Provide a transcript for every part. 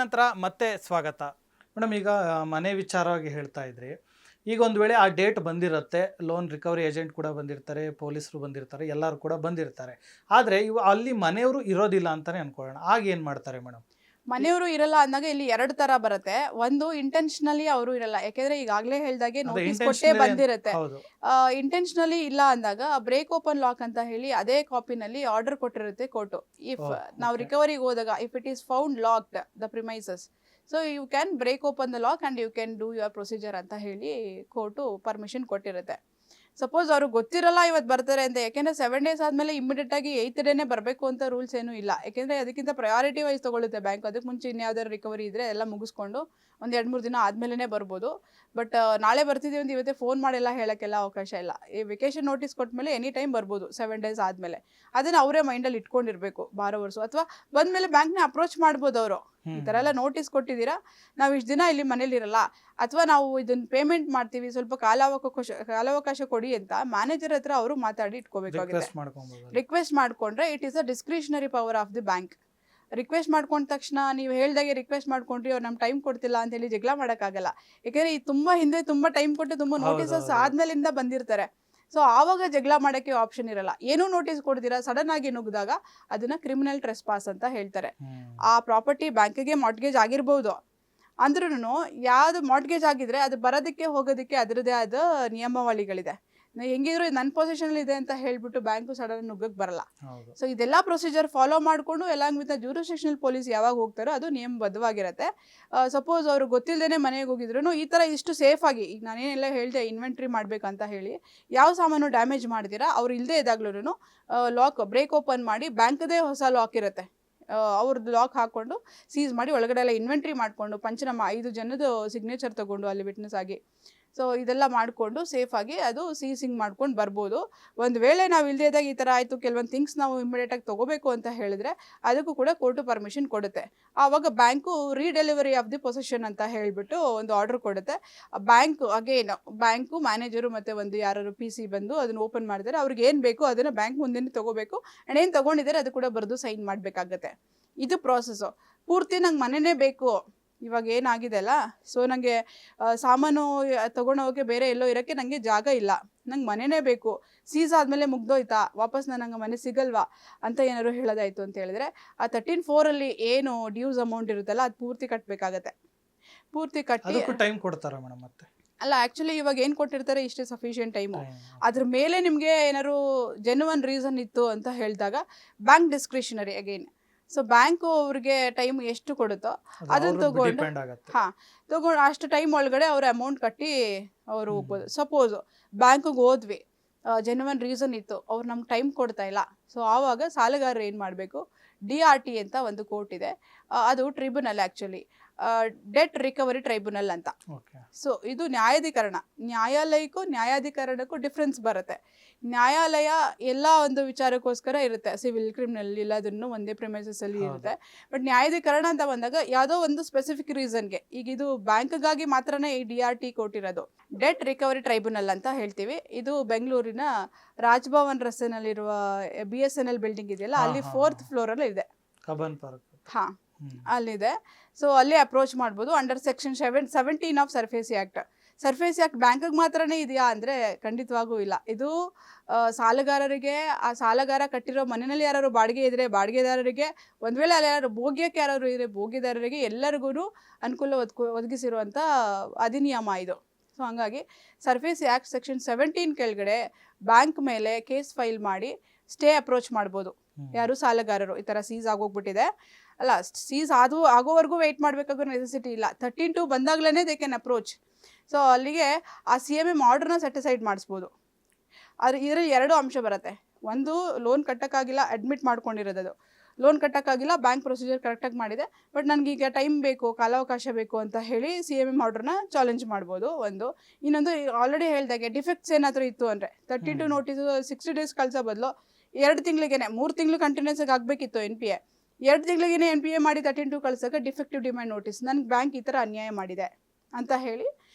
ನಂತರ ಮತ್ತೆ ಸ್ವಾಗತ ಮೇಡಮ್. ಈಗ ಮನೆ ವಿಚಾರವಾಗಿ ಹೇಳ್ತಾ ಇದ್ರಿ. ಈಗ ಒಂದು ವೇಳೆ ಆ ಡೇಟ್ ಬಂದಿರುತ್ತೆ, ಲೋನ್ ರಿಕವರಿ ಏಜೆಂಟ್ ಕೂಡ ಬಂದಿರ್ತಾರೆ, ಪೊಲೀಸರು ಬಂದಿರ್ತಾರೆ, ಎಲ್ಲರೂ ಕೂಡ ಬಂದಿರ್ತಾರೆ. ಆದರೆ ಇವು ಅಲ್ಲಿ ಮನೆಯವರು ಇರೋದಿಲ್ಲ ಅಂತಾನೆ ಅನ್ಕೊಳ್ಳೋಣ, ಆಗ ಏನು ಮಾಡ್ತಾರೆ ಮೇಡಮ್? ಮನೆಯವರು ಇರಲ್ಲ ಅಂದಾಗ ಇಲ್ಲಿ ಎರಡು ತರ ಬರುತ್ತೆ. ಒಂದು ಇಂಟೆನ್ಷನಲಿ ಅವರು ಇರಲ್ಲ, ಯಾಕೆಂದ್ರೆ ಈಗಾಗಲೇ ಹೇಳ್ದಾಗೆ ನೋಟಿಸ್ ಕೊಟ್ಟೇ ಬಂದಿರುತ್ತೆ. ಇಂಟೆನ್ಷನಲಿ ಇಲ್ಲ ಅಂದಾಗ ಬ್ರೇಕ್ ಓಪನ್ ಲಾಕ್ ಅಂತ ಹೇಳಿ ಅದೇ ಕಾಪಿನಲ್ಲಿ ಆರ್ಡರ್ ಕೊಟ್ಟಿರುತ್ತೆ ಕೋರ್ಟು. ಇಫ್ ನಾವು ರಿಕವರಿಗೆ ಹೋದಾಗ if it is found locked the premises, so you can break open the lock and you can do your procedure ಅಂತ ಹೇಳಿ ಕೋರ್ಟು ಪರ್ಮಿಷನ್ ಕೊಟ್ಟಿರುತ್ತೆ. ಸಪೋಸ್ ಅವ್ರಿಗೆ ಗೊತ್ತಿರಲ್ಲ ಇವತ್ತು ಬರ್ತಾರೆ ಅಂತ, ಯಾಕೆಂದರೆ 7 days ಆದಮೇಲೆ ಇಮಿಡಿಯೇಟಾಗಿ 8th ಡೇನೇ ಬರಬೇಕು ಅಂತ ರೂಲ್ಸ್ ಏನೂ ಇಲ್ಲ. ಯಾಕೆಂದರೆ ಅದಕ್ಕಿಂತ ಪ್ರಯಾರಿಟಿ ವೈಸ್ ತೊಗೊಳುತ್ತೆ ಬ್ಯಾಂಕ್. ಅದಕ್ಕೆ ಮುಂಚೆ ಇನ್ಯಾವ್ದಾದ್ರು ರಿಕವರಿ ಇದ್ದರೆ ಎಲ್ಲ ಮುಗಿಸ್ಕೊಂಡು ಒಂದು 2-3 ದಿನ ಆದಮೇಲೆ ಬರ್ಬೋದು. ಬಟ್ ನಾಳೆ ಬರ್ತಿದ್ದೀವಿ ಅಂತ ಇವತ್ತೇ ಫೋನ್ ಮಾಡೆಲ್ಲ ಹೇಳೋಕ್ಕೆಲ್ಲ ಅವಕಾಶ ಇಲ್ಲ. ಈ ವೆಕೇಷನ್ ನೋಟಿಸ್ ಕೊಟ್ಟಮೇಲೆ ಎನಿ ಟೈಮ್ ಬರ್ಬೋದು 7 days ಆದಮೇಲೆ. ಅದನ್ನು ಅವರೇ ಮೈಂಡಲ್ಲಿ ಇಟ್ಕೊಂಡಿರಬೇಕು ಬಾರೋವರ್ಸು. ಅಥವಾ ಬಂದಮೇಲೆ ಬ್ಯಾಂಕ್ನ ಅಪ್ರೋಚ್ ಮಾಡ್ಬೋದು ಅವರು, ಈ ಥರ ಎಲ್ಲ ನೋಟಿಸ್ ಕೊಟ್ಟಿದ್ದೀರಾ, ನಾವು ಇಷ್ಟು ದಿನ ಇಲ್ಲಿ ಮನೇಲಿರಲ್ಲ, ಅಥವಾ ನಾವು ಇದನ್ನು ಪೇಮೆಂಟ್ ಮಾಡ್ತೀವಿ, ಸ್ವಲ್ಪ ಕಾಲಾವಕಾಶ ಕೊಡಿ ಅಂತ ಮ್ಯಾನೇಜರ್ ಹತ್ರ ಅವರು ಮಾತಾಡಿ ಇಟ್ಕೋಬೇಕಾಗುತ್ತೆ. ರಿಕ್ವೆಸ್ಟ್ ಮಾಡ್ಕೊಂಡ್ರೆ it is a discretionary power of the bank. Request ಮಾಡ್ಕೊಂಡ ತಕ್ಷಣ ನೀವು ಹೇಳ್ದಾಗೆ ರಿಕ್ವೆಸ್ಟ್ ಮಾಡ್ಕೊಂಡ್ರಿ, ಅವ್ರು ನಮ್ಮ ಟೈಮ್ ಕೊಡ್ತಿಲ್ಲ ಅಂತ ಹೇಳಿ ಜಗಳ ಮಾಡೋಕ್ಕಾಗಲ್ಲ. ಯಾಕೆಂದರೆ ಈ ತುಂಬ ಹಿಂದೆ ತುಂಬ ಟೈಮ್ ಕೊಟ್ಟು ತುಂಬ ನೋಟಿಸಸ್ ಆದ್ಮೇಲಿಂದ ಬಂದಿರ್ತಾರೆ. ಸೊ ಆವಾಗ ಜಗಳ ಮಾಡೋಕ್ಕೆ ಆಪ್ಷನ್ ಇರಲ್ಲ. ಏನೂ ನೋಟಿಸ್ ಕೊಡ್ತೀರಾ ಸಡನ್ ಆಗಿ ನುಗ್ಗಿದಾಗ ಅದನ್ನ ಕ್ರಿಮಿನಲ್ ಟ್ರೆಸ್ಪಾಸ್ ಅಂತ ಹೇಳ್ತಾರೆ. ಆ ಪ್ರಾಪರ್ಟಿ ಬ್ಯಾಂಕಿಗೆ ಮಾರ್ಟ್ಗೇಜ್ ಆಗಿರ್ಬೋದು, ಅಂದ್ರೂ ಯಾವುದು ಮಾರ್ಟ್ಗೇಜ್ ಆಗಿದ್ರೆ ಅದು ಬರೋದಕ್ಕೆ ಹೋಗೋದಕ್ಕೆ ಅದರದೇ ಆದ ನಿಯಮಾವಳಿಗಳಿದೆ. ಹೆಂಗಿದ್ರು ನನ್ನ ಪೊಸಿಷನಲ್ಲಿ ಇದೆ ಅಂತ ಹೇಳ್ಬಿಟ್ಟು ಬ್ಯಾಂಕು ಸಡನ್ ನುಗ್ಗಕ್ಕೆ ಬರಲ್ಲ. ಸೊ ಇದೆಲ್ಲ ಪ್ರೊಸೀಜರ್ ಫಾಲೋ ಮಾಡಿಕೊಂಡು ಎಲಾಂಗ್ ವಿತ್ ಜ್ಯೂರಿಸ್ಡಿಕ್ಷನಲ್ ಪೊಲೀಸ್ ಯಾವಾಗ ಹೋಗ್ತಾರೋ ಅದು ನಿಯಮಬದ್ಧವಾಗಿರುತ್ತೆ. ಸಪೋಸ್ ಅವರು ಗೊತ್ತಿಲ್ಲದೇ ಮನೆಗೆ ಹೋಗಿದ್ರು ಈ ಥರ ಇಷ್ಟು ಸೇಫಾಗಿ, ಈಗ ನಾನೇನೆಲ್ಲ ಹೇಳಿದೆ ಇನ್ವೆಂಟ್ರಿ ಮಾಡಬೇಕಂತ ಹೇಳಿ, ಯಾವ ಸಾಮಾನು ಡ್ಯಾಮೇಜ್ ಮಾಡಿದಿರಾ ಅವ್ರು ಇಲ್ಲದೆ ಇದ್ದಾಗ್ಲೂ ಲಾಕ್ ಬ್ರೇಕ್ ಓಪನ್ ಮಾಡಿ ಬ್ಯಾಂಕ್ದೇ ಹೊಸ ಲಾಕ್ ಇರುತ್ತೆ, ಅವ್ರದ್ದು ಲಾಕ್ ಹಾಕ್ಕೊಂಡು ಸೀಸ್ ಮಾಡಿ ಒಳಗಡೆ ಎಲ್ಲ ಇನ್ವೆಂಟ್ರಿ ಮಾಡಿಕೊಂಡು ಪಂಚನಾಮ 5 ಜನದ ಸಿಗ್ನೇಚರ್ ತೊಗೊಂಡು ಅಲ್ಲಿ ವಿಟ್ನೆಸ್ ಆಗಿ, ಸೊ ಇದೆಲ್ಲ ಮಾಡಿಕೊಂಡು ಸೇಫಾಗಿ ಅದು ಸೀಸಿಂಗ್ ಮಾಡ್ಕೊಂಡು ಬರ್ಬೋದು. ಒಂದು ವೇಳೆ ನಾವು ಇಲ್ಲದೇ ಇದ್ದಾಗ ಈ ಥರ ಆಯಿತು, ಕೆಲವೊಂದು ಥಿಂಗ್ಸ್ ನಾವು ಇಮಿಡಿಯೇಟಾಗಿ ತೊಗೋಬೇಕು ಅಂತ ಹೇಳಿದ್ರೆ ಅದಕ್ಕೂ ಕೂಡ ಕೋರ್ಟು ಪರ್ಮಿಷನ್ ಕೊಡುತ್ತೆ. ಆವಾಗ ಬ್ಯಾಂಕು ರೀಡೆಲಿವರಿ ಆಫ್ ದಿ ಪೊಸೆಷನ್ ಅಂತ ಹೇಳಿಬಿಟ್ಟು ಒಂದು ಆರ್ಡರ್ ಕೊಡುತ್ತೆ. ಬ್ಯಾಂಕು ಮ್ಯಾನೇಜರು ಮತ್ತು ಒಂದು ಯಾರು PC ಬಂದು ಅದನ್ನು ಓಪನ್ ಮಾಡಿದರೆ ಅವ್ರಿಗೆ ಏನು ಬೇಕು ಅದನ್ನು ಬ್ಯಾಂಕ್ ಮುಂದೆನೇ ತೊಗೋಬೇಕು. ಆ್ಯಂಡ್ ಏನು ತೊಗೊಂಡಿದ್ದಾರೆ ಅದು ಕೂಡ ಬರೆದು ಸೈನ್ ಮಾಡಬೇಕಾಗತ್ತೆ. ಇದು ಪ್ರಾಸೆಸ್ಸು. ಪೂರ್ತಿ ನಂಗೆ ಮನೆಯೇ ಬೇಕು, ಇವಾಗ ಏನಾಗಿದೆ ಅಲ್ಲ, ಸೊ ನನಗೆ ಸಾಮಾನು ತೊಗೊಂಡೋಗೋಕ್ಕೆ ಬೇರೆ ಎಲ್ಲೋ ಇರೋಕ್ಕೆ ನನಗೆ ಜಾಗ ಇಲ್ಲ, ನಂಗೆ ಮನೆಯೇ ಬೇಕು, ಸೀಸ್ ಆದಮೇಲೆ ಮುಗ್ದೋಯ್ತಾ, ವಾಪಸ್ ನನಗೆ ಮನೆ ಸಿಗಲ್ವಾ ಅಂತ ಏನಾದ್ರು ಹೇಳೋದಾಯಿತು ಅಂತ ಹೇಳಿದ್ರೆ ಆ 13(4) ಏನು ಡ್ಯೂಸ್ ಅಮೌಂಟ್ ಇರುತ್ತಲ್ಲ ಅದು ಪೂರ್ತಿ ಕಟ್ಟಬೇಕಾಗತ್ತೆ. ಪೂರ್ತಿ ಕಟ್ಟಿ ಟೈಮ್ ಕೊಡ್ತಾರೆ ಮೇಡಮ್. ಮತ್ತೆ ಅಲ್ಲ, ಆ್ಯಕ್ಚುಲಿ ಇವಾಗ ಏನು ಕೊಟ್ಟಿರ್ತಾರೆ ಇಷ್ಟೇ ಸಫಿಷಿಯೆಂಟ್ ಟೈಮು. ಅದ್ರ ಮೇಲೆ ನಿಮಗೆ ಏನಾದ್ರು ಜೆನ್ಯುವನ್ ರೀಸನ್ ಇತ್ತು ಅಂತ ಹೇಳಿದಾಗ bank discretionary again. So bank ಅವ್ರಿಗೆ ಟೈಮ್ ಎಷ್ಟು ಕೊಡುತ್ತೋ ಅದನ್ನು ತಗೊಂಡು ಅಷ್ಟು ಟೈಮ್ ಒಳಗಡೆ ಅವ್ರ ಅಮೌಂಟ್ ಕಟ್ಟಿ ಅವರು ಹೋಗ್ಬೋದು. ಸಪೋಸು ಬ್ಯಾಂಕಿಗೆ ಹೋದ್ವಿ, ಜೆನ್ಯುವನ್ ರೀಸನ್ ಇತ್ತು, ಅವ್ರು ನಮ್ಗೆ ಟೈಮ್ ಕೊಡ್ತಾ ಇಲ್ಲ, ಸೊ ಆವಾಗ ಸಾಲಗಾರರು ಏನು ಮಾಡಬೇಕು, DRT ಅಂತ ಒಂದು ಕೋರ್ಟ್ ಇದೆ, ಅದು tribunal actually, debt recovery tribunal ಅಂತ. ಸೊ ಇದು ನ್ಯಾಯಾಧಿಕರಣ, ನ್ಯಾಯಾಲಯಕ್ಕೂ ನ್ಯಾಯಾಧಿಕರಣಕ್ಕೂ ಡಿಫ್ರೆನ್ಸ್ ಬರುತ್ತೆ. ನ್ಯಾಯಾಲಯ ಎಲ್ಲ ಒಂದು ವಿಚಾರಕ್ಕೋಸ್ಕರ ಇರುತ್ತೆ, ಸಿವಿಲ್ ಕ್ರಿಮಿನಲ್ ಎಲ್ಲದನ್ನು ಒಂದೇ ಪ್ರಿಮೈಸಸ್ಸಲ್ಲಿ ಇರುತ್ತೆ. ಬಟ್ ನ್ಯಾಯಾಧಿಕರಣ ಅಂತ ಬಂದಾಗ ಯಾವುದೋ ಒಂದು ಸ್ಪೆಸಿಫಿಕ್ ರೀಸನ್ಗೆ, ಈಗ ಇದು ಬ್ಯಾಂಕ್ಗಾಗಿ ಮಾತ್ರನೇ ಈ DRT ಕೋರ್ಟ್ ಇರೋದು. ಡೆಟ್ ರಿಕವರಿ ಟ್ರೈಬ್ಯುನಲ್ ಅಂತ ಹೇಳ್ತೀವಿ. ಇದು ಬೆಂಗಳೂರಿನ ರಾಜಭವನ್ ರಸ್ತೆನಲ್ಲಿರುವ BSNL ಬಿಲ್ಡಿಂಗ್ ಇದೆಯಲ್ಲ, ಅಲ್ಲಿ 4th ಫ್ಲೋರಲ್ಲಿ ಇದೆ. ಹಾಂ, ಅಲ್ಲಿದೆ. ಸೊ ಅಲ್ಲಿ ಅಪ್ರೋಚ್ ಮಾಡ್ಬೋದು under section 17 of SARFAESI act. SARFAESI act ಬ್ಯಾಂಕಿಗೆ ಮಾತ್ರನೇ ಇದೆಯಾ ಅಂದರೆ ಖಂಡಿತವಾಗೂ ಇಲ್ಲ. ಇದು ಸಾಲಗಾರರಿಗೆ, ಆ ಸಾಲಗಾರ ಕಟ್ಟಿರೋ ಮನೆಯಲ್ಲಿ ಯಾರು ಬಾಡಿಗೆ ಇದ್ದರೆ ಬಾಡಿಗೆದಾರರಿಗೆ, ಒಂದು ವೇಳೆ ಅಲ್ಲಿ ಯಾರು ಭೋಗ್ಯಕ್ಕೆ ಯಾರು ಇದ್ದರೆ ಭೋಗ್ಯದಾರರಿಗೆ, ಎಲ್ಲರಿಗೂ ಅನುಕೂಲ ಒದಗಿಸಿರುವಂಥ ಅಧಿನಿಯಮ ಇದು. ಸೊ ಹಾಗಾಗಿ ಸರ್ಫೇಸಿ ಆ್ಯಕ್ಟ್ ಸೆಕ್ಷನ್ 17 ಕೆಳಗಡೆ ಬ್ಯಾಂಕ್ ಮೇಲೆ ಕೇಸ್ ಫೈಲ್ ಮಾಡಿ ಸ್ಟೇ ಅಪ್ರೋಚ್ ಮಾಡ್ಬೋದು. ಯಾರು ಸಾಲಗಾರರು ಈ ಥರ ಸೀಸ್ ಆಗೋಗ್ಬಿಟ್ಟಿದೆ ಅಲ್ಲ, ಸೀಸ್ ಆಗೋವರೆಗೂ ವೆಯ್ಟ್ ಮಾಡಬೇಕಾಗೋ ನೆಸೆಸಿಟಿ ಇಲ್ಲ, 13(2) ಬಂದಾಗಲೇ ದೇ ಕ್ಯಾನ್ ಅಪ್ರೋಚ್. ಸೊ ಅಲ್ಲಿಗೆ ಆ CMM ಆರ್ಡ್ರನ್ನ ಸೆಟಿಸೈಡ್ ಮಾಡಿಸ್ಬೋದು. ಆದರೆ ಇದರಲ್ಲಿ 2 ಅಂಶ ಬರುತ್ತೆ. ಒಂದು, ಲೋನ್ ಕಟ್ಟೋಕ್ಕಾಗಿಲ್ಲ, ಅಡ್ಮಿಟ್ ಮಾಡ್ಕೊಂಡಿರೋದು, ಲೋನ್ ಕಟ್ಟೋಕ್ಕಾಗಿಲ್ಲ, ಬ್ಯಾಂಕ್ ಪ್ರೊಸೀಜರ್ ಕರೆಕ್ಟಾಗಿ ಮಾಡಿದೆ, ಬಟ್ ನನಗೀಗ ಟೈಮ್ ಬೇಕು, ಕಾಲಾವಕಾಶ ಬೇಕು ಅಂತ ಹೇಳಿ CMM ಆರ್ಡ್ರನ್ನ ಚಾಲೆಂಜ್ ಮಾಡ್ಬೋದು ಒಂದು. ಇನ್ನೊಂದು, ಆಲ್ರೆಡಿ ಹೇಳಿದಾಗೆ ಡಿಫೆಕ್ಟ್ಸ್ ಏನಾದರೂ ಇತ್ತು ಅಂದರೆ 32 ನೋಟಿಸು 60 days ಕಳಿಸೋ ಬದಲು 2 ತಿಂಗಳಿಗೇನೆ, 3 ತಿಂಗಳು ಕಂಟಿನ್ಯೂಸ್ ಆಗಿ ಆಗಬೇಕಿತ್ತು NPA, 2 ತಿಂಗಳಿಗೇನೆ NPA ಮಾಡಿ 13(2) ಕಳ್ಸೋಕೆ ಡಿಫೆಕ್ಟಿವ್ ಡಿಮ್ಯಾಂಡ್ ನೋಟಿಸ್, ನನಗೆ ಬ್ಯಾಂಕ್ ಈ ಥರ ಅನ್ಯಾಯ ಮಾಡಿದೆ ಅಂತ ಹೇಳಿ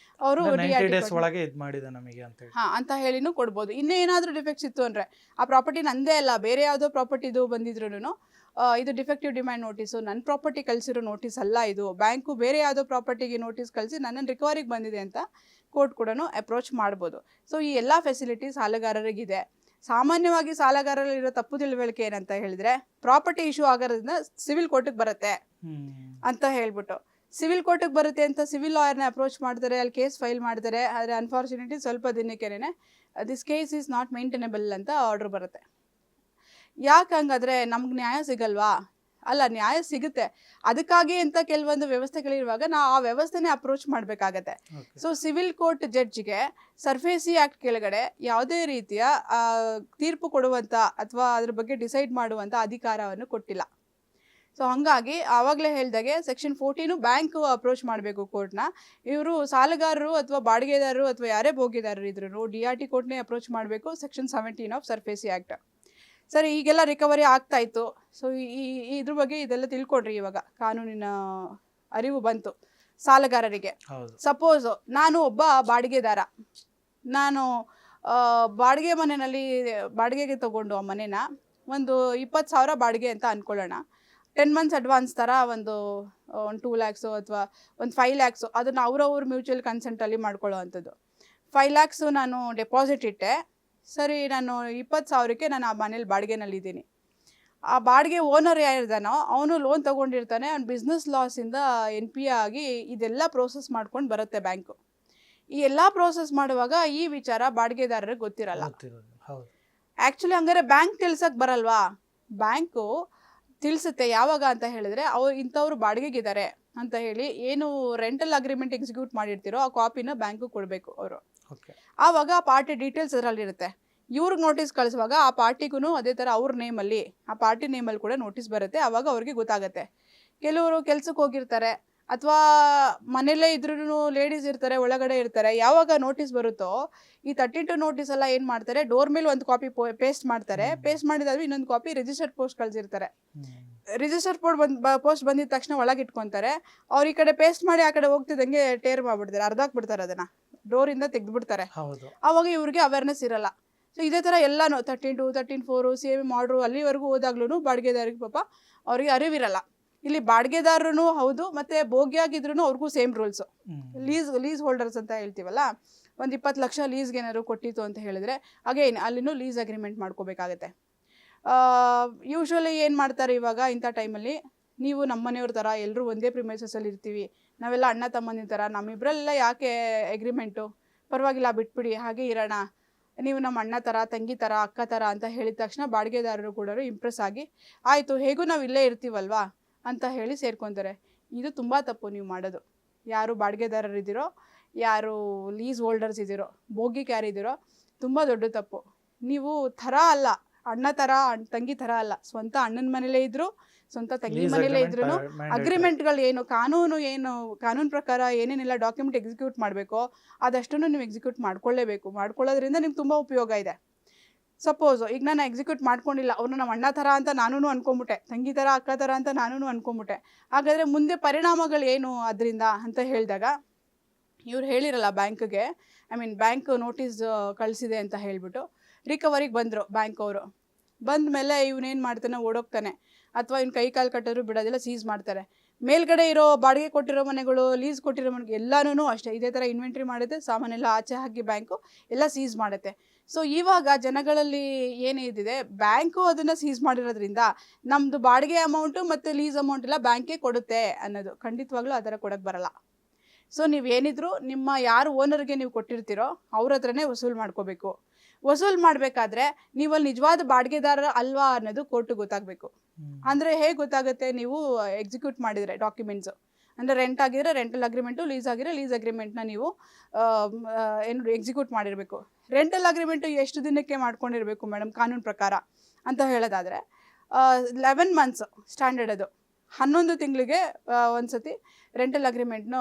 ಅವರು 90 days ಒಳಗೆ ಇದು ಮಾಡಿದ ನಮಗೆ ಅಂತ ಹೇಳಿ ಅಂತ ಹೇಳಿನೂ ಕೊಡ್ಬೋದು. ಇನ್ನೂ ಏನಾದರೂ ಡಿಫೆಕ್ಟ್ಸ್ ಇತ್ತು ಅಂದರೆ ಆ ಪ್ರಾಪರ್ಟಿ ನಂದೇ ಅಲ್ಲ, ಬೇರೆ ಯಾವುದೋ ಪ್ರಾಪರ್ಟಿದು ಬಂದಿದ್ರು ಇದು ಡಿಫೆಕ್ಟಿವ್ ಡಿಮ್ಯಾಂಡ್ ನೋಟಿಸು, ನನ್ನ ಪ್ರಾಪರ್ಟಿ ಕಳಿಸಿರೋ ನೋಟಿಸ್ ಅಲ್ಲ, ಇದು ಬ್ಯಾಂಕು ಬೇರೆ ಯಾವುದೋ ಪ್ರಾಪರ್ಟಿಗೆ ನೋಟಿಸ್ ಕಳಿಸಿ ನನ್ನನ್ನು ರಿಕವರಿಗೆ ಬಂದಿದೆ ಅಂತ ಕೋರ್ಟ್ ಕೂಡ ಅಪ್ರೋಚ್ ಮಾಡ್ಬೋದು. ಸೊ ಈ ಎಲ್ಲ ಫೆಸಿಲಿಟೀಸ್ ಸಾಲಗಾರರಿಗಿದೆ. ಸಾಮಾನ್ಯವಾಗಿ ಸಾಲಗಾರರಲ್ಲಿರೋ ತಪ್ಪು ತಿಳುವಳಿಕೆ ಏನಂತ ಹೇಳಿದ್ರೆ, ಪ್ರಾಪರ್ಟಿ ಇಶ್ಯೂ ಆಗೋದ್ರಿಂದ ಸಿವಿಲ್ ಕೋರ್ಟಿಗೆ ಬರುತ್ತೆ ಅಂತ ಹೇಳ್ಬಿಟ್ಟು, ಸಿವಿಲ್ ಕೋರ್ಟಿಗೆ ಬರುತ್ತೆ ಅಂತ ಸಿವಿಲ್ ಲಾಯರ್ನ ಅಪ್ರೋಚ್ ಮಾಡ್ತಾರೆ, ಅಲ್ಲಿ ಕೇಸ್ ಫೈಲ್ ಮಾಡ್ತಾರೆ. ಆದರೆ ಅನ್ಫಾರ್ಚುನೇಟ್ಲಿ ಸ್ವಲ್ಪ ದಿನಕ್ಕೇನೆ this case is not maintainable ಅಂತ ಆರ್ಡರ್ ಬರುತ್ತೆ. ಯಾಕೆ ಹಂಗಾದ್ರೆ ನಮ್ಗೆ ನ್ಯಾಯ ಸಿಗಲ್ವಾ? ಅಲ್ಲ, ನ್ಯಾಯ ಸಿಗುತ್ತೆ. ಅದಕ್ಕಾಗಿ ಅಂತ ಕೆಲವೊಂದು ವ್ಯವಸ್ಥೆಗಳಿರುವಾಗ ನಾವು ಆ ವ್ಯವಸ್ಥೆನೇ ಅಪ್ರೋಚ್ ಮಾಡಬೇಕಾಗತ್ತೆ. ಸೊ ಸಿವಿಲ್ ಕೋರ್ಟ್ ಜಡ್ಜ್ಗೆ ಸರ್ಫೇಸಿ ಆ್ಯಕ್ಟ್ ಕೆಳಗಡೆ ಯಾವುದೇ ರೀತಿಯ ತೀರ್ಪು ಕೊಡುವಂಥ ಅಥವಾ ಅದ್ರ ಬಗ್ಗೆ ಡಿಸೈಡ್ ಮಾಡುವಂಥ ಅಧಿಕಾರವನ್ನು ಕೊಟ್ಟಿಲ್ಲ. ಸೊ ಹಾಗಾಗಿ ಆವಾಗಲೇ ಹೇಳಿದಾಗೆ ಸೆಕ್ಷನ್ 14 ಬ್ಯಾಂಕು ಅಪ್ರೋಚ್ ಮಾಡಬೇಕು ಕೋರ್ಟ್ನ. ಇವರು ಸಾಲಗಾರರು ಅಥವಾ ಬಾಡಿಗೆದಾರರು ಅಥವಾ ಯಾರೇ ಭೋಗಿದಾರರು ಇದ್ರು DRT ಕೋರ್ಟ್ನೇ ಅಪ್ರೋಚ್ ಮಾಡಬೇಕು. Section 17 of SARFAESI act. ಸರಿ, ಈಗೆಲ್ಲ ರಿಕವರಿ ಆಗ್ತಾ ಇತ್ತು. ಸೊ ಇದ್ರ ಬಗ್ಗೆ ಇದೆಲ್ಲ ತಿಳ್ಕೊಡ್ರಿ. ಇವಾಗ ಕಾನೂನಿನ ಅರಿವು ಬಂತು ಸಾಲಗಾರರಿಗೆ. ಸಪೋಸು ನಾನು ಒಬ್ಬ ಬಾಡಿಗೆದಾರ, ನಾನು ಬಾಡಿಗೆ ಮನೆಯಲ್ಲಿ ಬಾಡಿಗೆಗೆ ತಗೊಂಡು ಆ ಮನೇನ ಒಂದು 20,000 ಬಾಡಿಗೆ ಅಂತ ಅಂದ್ಕೊಳ್ಳೋಣ. 10 months ಅಡ್ವಾನ್ಸ್ ಥರ ಒಂದು 2 lakhs ಅಥವಾ ಒಂದು 5 lakhs ಅದನ್ನು ಅವ್ರವ್ರ ಮ್ಯೂಚುವಲ್ ಕನ್ಸೆಂಟಲ್ಲಿ ಮಾಡ್ಕೊಳ್ಳೋ ಅಂಥದ್ದು. 5 lakhs ನಾನು ಡೆಪಾಸಿಟ್ ಇಟ್ಟೆ. ಸರಿ, ನಾನು 20,000ಕ್ಕೆ ನಾನು ಆ ಮನೇಲಿ ಬಾಡಿಗೆನಲ್ಲಿದ್ದೀನಿ. ಆ ಬಾಡಿಗೆ ಓನರ್ ಯಾರಿದ್ದಾನೋ ಅವನು ಲೋನ್ ತೊಗೊಂಡಿರ್ತಾನೆ. ಅವ್ನು ಬಿಸ್ನೆಸ್ ಲಾಸಿಂದ NPA ಆಗಿ ಇದೆಲ್ಲ ಪ್ರೋಸೆಸ್ ಮಾಡ್ಕೊಂಡು ಬರುತ್ತೆ ಬ್ಯಾಂಕು. ಈ ಎಲ್ಲ ಪ್ರೋಸೆಸ್ ಮಾಡುವಾಗ ಈ ವಿಚಾರ ಬಾಡಿಗೆದಾರರಿಗೆ ಗೊತ್ತಿರಲ್ಲ. ಆ್ಯಕ್ಚುಲಿ ಹಂಗಾರೆ ಬ್ಯಾಂಕ್ ತಿಳ್ಸಕ್ಕೆ ಬರಲ್ವಾ? ಬ್ಯಾಂಕು ತಿಳಿಸುತ್ತೆ. ಯಾವಾಗ ಅಂತ ಹೇಳಿದ್ರೆ, ಇಂಥವ್ರು ಬಾಡಿಗೆಗಿದ್ದಾರೆ ಅಂತ ಹೇಳಿ ಏನು ರೆಂಟಲ್ ಅಗ್ರಿಮೆಂಟ್ ಎಕ್ಸಿಕ್ಯೂಟ್ ಮಾಡಿರ್ತೀರೋ ಆ ಕಾಪಿನ ಬ್ಯಾಂಕು ಕೊಡಬೇಕು ಅವರು. ಆವಾಗ ಆ ಪಾರ್ಟಿ ಡೀಟೇಲ್ಸ್ ಅದರಲ್ಲಿರುತ್ತೆ. ಇವ್ರಿಗೆ ನೋಟಿಸ್ ಕಳಿಸುವಾಗ ಆ ಪಾರ್ಟಿಗೂ ಅದೇ ಥರ ಅವ್ರ ನೇಮಲ್ಲಿ, ಆ ಪಾರ್ಟಿ ನೇಮಲ್ಲಿ ಕೂಡ ನೋಟಿಸ್ ಬರುತ್ತೆ. ಆವಾಗ ಅವ್ರಿಗೆ ಗೊತ್ತಾಗುತ್ತೆ. ಕೆಲವರು ಕೆಲ್ಸಕ್ಕೆ ಹೋಗಿರ್ತಾರೆ ಅಥವಾ ಮನೆಯಲ್ಲೇ ಇದ್ರೂ ಲೇಡೀಸ್ ಇರ್ತಾರೆ, ಒಳಗಡೆ ಇರ್ತಾರೆ. ಯಾವಾಗ ನೋಟಿಸ್ ಬರುತ್ತೋ ಈ 32 ನೋಟಿಸ್ ಎಲ್ಲ ಏನು ಮಾಡ್ತಾರೆ, ಡೋರ್ ಮೇಲೆ ಒಂದು ಕಾಪಿ ಪೇಸ್ಟ್ ಮಾಡ್ತಾರೆ. ಪೇಸ್ಟ್ ಮಾಡಿದಾದ್ರೂ ಇನ್ನೊಂದು ಕಾಪಿ ರಿಜಿಸ್ಟರ್ಡ್ ಪೋಸ್ಟ್ ಕಳಿಸಿರ್ತಾರೆ. ರಿಜಿಸ್ಟರ್ ಪೋಸ್ಟ್ ಬಂದಿದ ತಕ್ಷಣ ಒಳಗೆ ಇಟ್ಕೊತಾರೆ. ಅವ್ರು ಈ ಕಡೆ ಪೇಸ್ಟ್ ಮಾಡಿ ಆ ಕಡೆ ಹೋಗ್ತಿದ್ದಂಗೆ ಟೇರ್ ಮಾಡ್ಬಿಡ್ತಾರೆ, ಅರ್ಧಾಕ್ಬಿಡ್ತಾರೆ, ಅದನ್ನು ಡೋರಿಂದ ತೆಗೆದುಬಿಡ್ತಾರೆ. ಆವಾಗ ಇವ್ರಿಗೆ ಅವೇರ್ನೆಸ್ ಇರಲ್ಲ. ಸೊ ಇದೇ ಥರ ಎಲ್ಲನೂ 32, 34 ಸೇಮ್ ಮಾಡ್ರು ಅಲ್ಲಿವರೆಗೂ ಹೋದಾಗ್ಲೂ ಬಾಡಿಗೆದಾರಿಗೆ ಪಾಪ ಅವ್ರಿಗೆ ಅರಿವಿರಲ್ಲ. ಇಲ್ಲಿ ಬಾಡಿಗೆದಾರರು ಹೌದು, ಮತ್ತು ಭೋಗಿಯಾಗಿದ್ರು ಅವ್ರಿಗೂ ಸೇಮ್ ರೂಲ್ಸು. ಲೀಸ್ ಹೋಲ್ಡರ್ಸ್ ಅಂತ ಹೇಳ್ತೀವಲ್ಲ, ಒಂದು 20 ಲಕ್ಷ ಲೀಸ್ಗೆ ಏನಾದ್ರು ಕೊಟ್ಟಿತ್ತು ಅಂತ ಹೇಳಿದ್ರೆ ಅಗೇನ್ ಅಲ್ಲಿನೂ ಲೀಸ್ ಅಗ್ರಿಮೆಂಟ್ ಮಾಡ್ಕೋಬೇಕಾಗತ್ತೆ. ಯೂಶ್ವಲಿ ಏನು ಮಾಡ್ತಾರೆ ಇವಾಗ ಇಂಥ ಟೈಮಲ್ಲಿ, ನೀವು ನಮ್ಮ ಮನೆಯವ್ರ ಥರ ಎಲ್ಲರೂ ಒಂದೇ ಪ್ರಿಮೈಸಸಲ್ಲಿ ಇರ್ತೀವಿ, ನಾವೆಲ್ಲ ಅಣ್ಣ ತಮ್ಮಂದಿನ ಥರ, ನಮ್ಮಿಬ್ಬರೆಲ್ಲ ಯಾಕೆ ಅಗ್ರಿಮೆಂಟು, ಪರವಾಗಿಲ್ಲ ಬಿಟ್ಬಿಡಿ, ಹಾಗೆ ಇರೋಣ, ನೀವು ನಮ್ಮ ಅಣ್ಣ ಥರ, ತಂಗಿ ಥರ, ಅಕ್ಕ ಥರ ಅಂತ ಹೇಳಿದ ತಕ್ಷಣ ಬಾಡಿಗೆದಾರರು ಕೂಡ ಇಂಪ್ರೆಸ್ ಆಗಿ ಆಯಿತು ಹೇಗೂ ನಾವು ಇಲ್ಲೇ ಇರ್ತೀವಲ್ವಾ ಅಂತ ಹೇಳಿ ಸೇರ್ಕೊತಾರೆ. ಇದು ತುಂಬ ತಪ್ಪು ನೀವು ಮಾಡೋದು. ಯಾರು ಬಾಡಿಗೆದಾರರಿದ್ದೀರೋ, ಯಾರು ಲೀಸ್ ಹೋಲ್ಡರ್ಸ್ ಇದ್ದೀರೋ, ಭೋಗಿಗೆ ಯಾರಿದ್ದೀರೋ, ತುಂಬ ದೊಡ್ಡ ತಪ್ಪು. ನೀವು ಥರ ಅಲ್ಲ, ಅಣ್ಣ ಥರ ತಂಗಿ ಥರ ಅಲ್ಲ, ಸ್ವಂತ ಅಣ್ಣನ ಮನೇಲೇ ಇದ್ರು, ಸ್ವಂತ ತಂಗಿ ಮನೇಲೇ ಇದ್ರು ಅಗ್ರಿಮೆಂಟ್ಗಳು ಏನು ಕಾನೂನು ಪ್ರಕಾರ ಏನೇನೆಲ್ಲ ಡಾಕ್ಯುಮೆಂಟ್ ಎಕ್ಸಿಕ್ಯೂಟ್ ಮಾಡಬೇಕೋ ಅದಷ್ಟು ನೀವು ಎಕ್ಸಿಕ್ಯೂಟ್ ಮಾಡ್ಕೊಳ್ಳೇಬೇಕು. ಮಾಡ್ಕೊಳ್ಳೋದ್ರಿಂದ ನಿಮ್ಗೆ ತುಂಬ ಉಪಯೋಗ ಇದೆ. ಸಪೋಸು ಈಗ ನಾನು ಎಕ್ಸಿಕ್ಯೂಟ್ ಮಾಡ್ಕೊಂಡಿಲ್ಲ, ಅವ್ರನ್ನ ನಮ್ಮ ಅಣ್ಣ ಥರ ಅಂತ ನಾನೂ ಅನ್ಕೊಂಬಿಟ್ಟೆ, ತಂಗಿ ಥರ ಅಕ್ಕ ಥರ ಅಂತ ನಾನೂ ಅನ್ಕೊಂಬಿಟ್ಟೆ, ಹಾಗಾದರೆ ಮುಂದೆ ಪರಿಣಾಮಗಳು ಏನು ಅದರಿಂದ ಅಂತ ಹೇಳಿದಾಗ ಇವ್ರು ಹೇಳಿರಲ್ಲ ಬ್ಯಾಂಕ್ಗೆ, ಬ್ಯಾಂಕ್ ನೋಟಿಸ್ ಕಳಿಸಿದೆ ಅಂತ ಹೇಳಿಬಿಟ್ಟು ರಿಕವರಿಗೆ ಬಂದರು ಬ್ಯಾಂಕ್ ಅವರು. ಬಂದ ಮೇಲೆ ಇವನೇನು ಮಾಡ್ತಾನೆ, ಓಡೋಗ್ತಾನೆ, ಅಥವಾ ಇವ್ನು ಕೈ ಕಾಲು ಕಟ್ಟೋರು ಬಿಡೋದಿಲ್ಲ, ಸೀಸ್ ಮಾಡ್ತಾರೆ. ಮೇಲ್ಗಡೆ ಇರೋ ಬಾಡಿಗೆ ಕೊಟ್ಟಿರೋ ಮನೆಗಳು, ಲೀಸ್ ಕೊಟ್ಟಿರೋ ಮನೆಗೆ ಎಲ್ಲನೂ ಅಷ್ಟೇ ಇದೇ ಥರ ಇನ್ವೆಂಟ್ರಿ ಮಾಡುತ್ತೆ, ಸಾಮಾನೆಲ್ಲ ಆಚೆ ಹಾಕಿ ಬ್ಯಾಂಕು ಎಲ್ಲ ಸೀಸ್ ಮಾಡುತ್ತೆ. ಸೊ ಇವಾಗ ಜನಗಳಲ್ಲಿ ಏನಿದೆ, ಬ್ಯಾಂಕು ಅದನ್ನು ಸೀಸ್ ಮಾಡಿರೋದ್ರಿಂದ ನಮ್ಮದು ಬಾಡಿಗೆ ಅಮೌಂಟು ಮತ್ತು ಲೀಸ್ ಅಮೌಂಟ್ ಎಲ್ಲ ಬ್ಯಾಂಕೇ ಕೊಡುತ್ತೆ ಅನ್ನೋದು ಖಂಡಿತವಾಗ್ಲೂ ಆ ಥರ ಕೊಡೋಕ್ಕೆ ಬರಲ್ಲ. ಸೊ ನೀವೇನಿದ್ರು ನಿಮ್ಮ ಯಾರು ಓನರ್ಗೆ ನೀವು ಕೊಟ್ಟಿರ್ತೀರೋ ಅವ್ರ ಹತ್ರನೇ ವಸೂಲು ಮಾಡ್ಕೋಬೇಕು. ವಸೂಲು ಮಾಡಬೇಕಾದ್ರೆ ನೀವಲ್ಲಿ ನಿಜವಾದ ಬಾಡಿಗೆದಾರ ಅಲ್ವಾ ಅನ್ನೋದು ಕೋರ್ಟಿಗೆ ಗೊತ್ತಾಗಬೇಕು. ಅಂದರೆ ಹೇಗೆ ಗೊತ್ತಾಗುತ್ತೆ, ನೀವು ಎಕ್ಸಿಕ್ಯೂಟ್ ಮಾಡಿದರೆ ಡಾಕ್ಯುಮೆಂಟ್ಸು, ಅಂದರೆ ರೆಂಟ್ ಆಗಿದ್ರೆ ರೆಂಟಲ್ ಅಗ್ರಿಮೆಂಟು, ಲೀಸ್ ಆಗಿದ್ರೆ ಲೀಸ್ ಅಗ್ರಿಮೆಂಟ್ನ ನೀವು ಏನು ಎಕ್ಸಿಕ್ಯೂಟ್ ಮಾಡಿರಬೇಕು. ರೆಂಟಲ್ ಅಗ್ರಿಮೆಂಟು ಎಷ್ಟು ದಿನಕ್ಕೆ ಮಾಡ್ಕೊಂಡಿರಬೇಕು ಮೇಡಮ್ ಕಾನೂನು ಪ್ರಕಾರ ಅಂತ ಹೇಳೋದಾದರೆ 11 months ಸ್ಟ್ಯಾಂಡರ್ಡ್, ಅದು 11 ತಿಂಗಳಿಗೆ ಒಂದು ಸತಿ ರೆಂಟಲ್ ಅಗ್ರಿಮೆಂಟ್ನ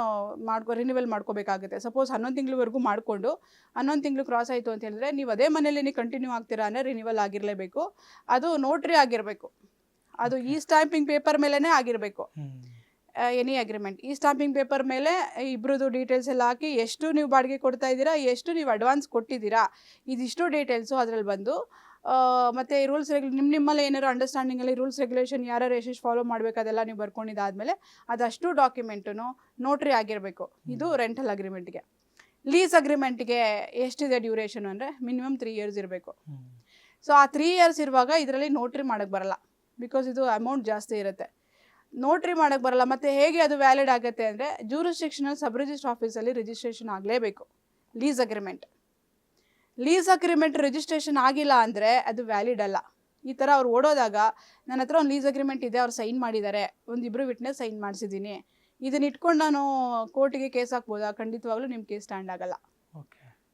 ರಿನಿವಲ್ ಮಾಡ್ಕೋಬೇಕಾಗುತ್ತೆ. ಸಪೋಸ್ 11 ತಿಂಗಳವರೆಗೂ ಮಾಡಿಕೊಂಡು 11 ತಿಂಗಳು ಕ್ರಾಸ್ ಆಯಿತು ಅಂತ ಹೇಳಿದ್ರೆ ನೀವು ಅದೇ ಮನೇಲಿ ನೀವು ಕಂಟಿನ್ಯೂ ಆಗ್ತೀರಾ ಅಂದರೆ ರಿನಿವಲ್ ಆಗಿರಲೇಬೇಕು. ಅದು ನೋಟ್ರಿ ಆಗಿರಬೇಕು, ಅದು ಈ ಸ್ಟ್ಯಾಂಪಿಂಗ್ ಪೇಪರ್ ಮೇಲೇ ಆಗಿರಬೇಕು. Any agreement. ಈ ಸ್ಟಾಂಪಿಂಗ್ ಪೇಪರ್ ಮೇಲೆ ಇಬ್ಬರದು ಡೀಟೇಲ್ಸ್ ಎಲ್ಲ ಹಾಕಿ ಎಷ್ಟು ನೀವು ಬಾಡಿಗೆ ಕೊಡ್ತಾ ಇದ್ದೀರಾ, ಎಷ್ಟು ನೀವು ಅಡ್ವಾನ್ಸ್ ಕೊಟ್ಟಿದ್ದೀರಾ, ಇದಿಷ್ಟು ಡೀಟೇಲ್ಸು ಅದರಲ್ಲಿ ಬಂದು ಮತ್ತು ರೂಲ್ಸ್ ನಿಮ್ಮಲ್ಲಿ ಏನಾದ್ರು ಅಂಡರ್ಸ್ಟ್ಯಾಂಡಿಂಗಲ್ಲಿ ರೂಲ್ಸ್ ರೆಗ್ಯುಲೇಷನ್ ಯಾರು ಎಷ್ಟೆಷ್ಟು ಫಾಲೋ ಮಾಡಬೇಕು ಅದೆಲ್ಲ ನೀವು ಬರ್ಕೊಂಡಿದ್ದಾದಮೇಲೆ ಅದಷ್ಟು ಡಾಕ್ಯುಮೆಂಟು ನೋಟ್ರಿ ಆಗಿರಬೇಕು. ಇದು ರೆಂಟಲ್ ಅಗ್ರಿಮೆಂಟ್ಗೆ. ಲೀಸ್ ಅಗ್ರಿಮೆಂಟ್ಗೆ ಎಷ್ಟಿದೆ ಡ್ಯೂರೇಷನ್ ಅಂದರೆ ಮಿನಿಮಮ್ 3 years ಇರಬೇಕು. ಸೊ ಆ 3 years ಇರುವಾಗ ಇದರಲ್ಲಿ ನೋಟ್ರಿ ಮಾಡೋಕ್ಕೆ ಬರಲ್ಲ, ಬಿಕಾಸ್ ಇದು ಅಮೌಂಟ್ ಜಾಸ್ತಿ ಇರುತ್ತೆ, ನೋಟ್ರಿ ಮಾಡೋಕ್ಕೆ ಬರಲ್ಲ. ಮತ್ತು ಹೇಗೆ ಅದು ವ್ಯಾಲಿಡ್ ಆಗುತ್ತೆ ಅಂದರೆ ಜೂರಿಸ್ಡಿಕ್ಷನಲ್ ಸಬ್ ರಿಜಿಸ್ಟರ್ ಆಫೀಸಲ್ಲಿ ರಿಜಿಸ್ಟ್ರೇಷನ್ ಆಗಲೇಬೇಕು lease agreement. Lease agreement registration ಆಗಿಲ್ಲ ಅಂದರೆ ಅದು ವ್ಯಾಲಿಡ್ ಅಲ್ಲ. ಈ ಥರ ಅವ್ರು ಓಡೋದಾಗ ನನ್ನ ಹತ್ರ ಒಂದು ಲೀಸ್ ಅಗ್ರಿಮೆಂಟ್ ಇದೆ, ಅವ್ರು ಸೈನ್ ಮಾಡಿದ್ದಾರೆ, ಒಂದಿಬ್ಬರು ವಿಟ್ನೆಸ್ ಸೈನ್ ಮಾಡಿಸಿದ್ದೀನಿ, ಇದನ್ನ ಇಟ್ಕೊಂಡು ನಾನು ಕೋರ್ಟಿಗೆ ಕೇಸ್ ಹಾಕ್ಬೋದಾ? ಖಂಡಿತವಾಗ್ಲೂ ನಿಮ್ಮ ಕೇಸ್ ಸ್ಟ್ಯಾಂಡ್ ಆಗಲ್ಲ.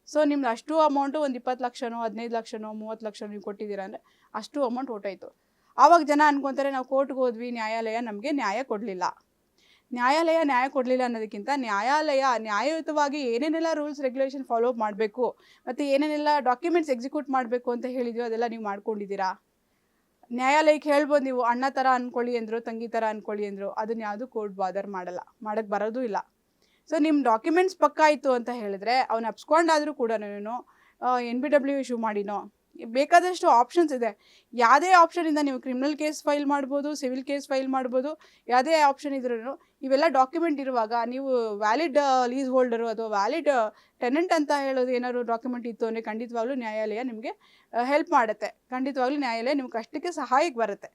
ಸೊ ನಿಮ್ದು ಅಷ್ಟು ಅಮೌಂಟು ಒಂದು 20 ಲಕ್ಷನೋ 15 ಲಕ್ಷನೋ 30 ಲಕ್ಷ ನೀವು ಕೊಟ್ಟಿದ್ದೀರಾ ಅಂದರೆ ಅಷ್ಟು ಅಮೌಂಟ್ ಹೊಟ್ಟೋಯ್ತು. ಆವಾಗ ಜನ ಅನ್ಕೊತಾರೆ ನಾವು ಕೋರ್ಟ್ಗೆ ಹೋದ್ವಿ, ನ್ಯಾಯಾಲಯ ನಮಗೆ ನ್ಯಾಯ ಕೊಡಲಿಲ್ಲ. ನ್ಯಾಯ ಕೊಡಲಿಲ್ಲ ಅನ್ನೋದಕ್ಕಿಂತ ನ್ಯಾಯಯುತವಾಗಿ ಏನೇನೆಲ್ಲ ರೂಲ್ಸ್ ರೆಗ್ಯುಲೇಷನ್ ಫಾಲೋ ಮಾಡಬೇಕು ಮತ್ತು ಏನೇನೆಲ್ಲ ಡಾಕ್ಯುಮೆಂಟ್ಸ್ ಎಕ್ಸಿಕ್ಯೂಟ್ ಮಾಡಬೇಕು ಅಂತ ಹೇಳಿದ್ವಿ ಅದೆಲ್ಲ ನೀವು ಮಾಡ್ಕೊಂಡಿದ್ದೀರಾ? ನ್ಯಾಯಾಲಯಕ್ಕೆ ಹೇಳ್ಬೋದು ನೀವು ಅಣ್ಣ ಥರ ಅಂದ್ಕೊಳ್ಳಿ ಅಂದರು, ತಂಗಿ ಥರ ಅಂದ್ಕೊಳ್ಳಿ ಅಂದರು, ಅದನ್ನ ಯಾವುದು ಕೋರ್ಟ್ ಬಾದರ್ ಮಾಡೋಕ್ಕೆ ಬರೋದು ಇಲ್ಲ. ಸೊ ನಿಮ್ಮ ಡಾಕ್ಯುಮೆಂಟ್ಸ್ ಪಕ್ಕ ಆಯಿತು ಅಂತ ಹೇಳಿದ್ರೆ ಅವ್ನು ಅಪ್ಸ್ಕೊಂಡಾದರೂ ಕೂಡ NBW ಇಶ್ಯೂ ಮಾಡಿನೋ, ಬೇಕಾದಷ್ಟು ಆಪ್ಷನ್ಸ್ ಇದೆ. ಯಾವುದೇ ಆಪ್ಷನಿಂದ ನೀವು ಕ್ರಿಮಿನಲ್ ಕೇಸ್ ಫೈಲ್ ಮಾಡ್ಬೋದು, ಸಿವಿಲ್ ಕೇಸ್ ಫೈಲ್ ಮಾಡ್ಬೋದು, ಯಾವುದೇ ಆಪ್ಷನ್ ಇದ್ರೂ ಇವೆಲ್ಲ ಡಾಕ್ಯುಮೆಂಟ್ ಇರುವಾಗ ನೀವು ವ್ಯಾಲಿಡ್ ಲೀಸ್ ಹೋಲ್ಡರು ಅಥವಾ ವ್ಯಾಲಿಡ್ ಟೆನೆಂಟ್ ಅಂತ ಹೇಳೋದು ಏನಾದ್ರು ಡಾಕ್ಯುಮೆಂಟ್ ಇತ್ತು ಅಂದರೆ ಖಂಡಿತವಾಗ್ಲೂ ನ್ಯಾಯಾಲಯ ನಿಮಗೆ ಹೆಲ್ಪ್ ಮಾಡುತ್ತೆ, ಖಂಡಿತವಾಗ್ಲೂ ನ್ಯಾಯಾಲಯ ನಿಮ್ಗೆ ಅಷ್ಟಕ್ಕೆ ಸಹಾಯಕ್ಕೆ ಬರುತ್ತೆ.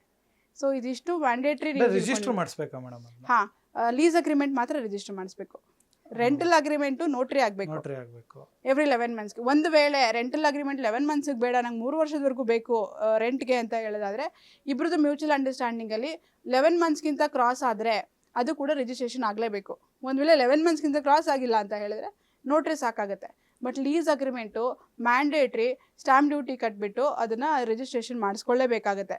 ಸೊ ಇದಿಷ್ಟು ಮ್ಯಾಂಡೇಟ್ರಿ. ರಿಜಿಸ್ಟರ್ ಮಾಡಿಸ್ಬೇಕಾ ಮೇಡಮ್? ಹಾಂ, ಲೀಸ್ ಅಗ್ರಿಮೆಂಟ್ ಮಾತ್ರ ರಿಜಿಸ್ಟರ್ ಮಾಡಿಸ್ಬೇಕು. ರೆಂಟಲ್ ಅಗ್ರಿಮೆಂಟು ನೋಟ್ರಿ ಆಗಬೇಕು ಎವ್ರಿ 11 months. ಒಂದು ವೇಳೆ ರೆಂಟಲ್ ಅಗ್ರಿಮೆಂಟ್ 11 months ಬೇಡ, ನಂಗೆ 3 ವರ್ಷದವರೆಗೂ ಬೇಕು ರೆಂಟ್ಗೆ ಅಂತ ಹೇಳೋದಾದರೆ ಇಬ್ಬರದ್ದು ಮ್ಯೂಚುವಲ್ ಅಂಡರ್ಸ್ಟ್ಯಾಂಡಿಂಗಲ್ಲಿ 11 monthsಗಿಂತ ಕ್ರಾಸ್ ಆದರೆ ಅದು ಕೂಡ ರಿಜಿಸ್ಟ್ರೇಷನ್ ಆಗಲೇಬೇಕು. ಒಂದು ವೇಳೆ 11 monthsಗಿಂತ ಕ್ರಾಸ್ ಆಗಿಲ್ಲ ಅಂತ ಹೇಳಿದ್ರೆ ನೋಟ್ರಿ ಸಾಕಾಗುತ್ತೆ. But lease agreement mandatory stamp duty ಕಟ್ಬಿಟ್ಟು ಅದನ್ನು ರಿಜಿಸ್ಟ್ರೇಷನ್ ಮಾಡಿಸ್ಕೊಳ್ಳೇಬೇಕಾಗತ್ತೆ.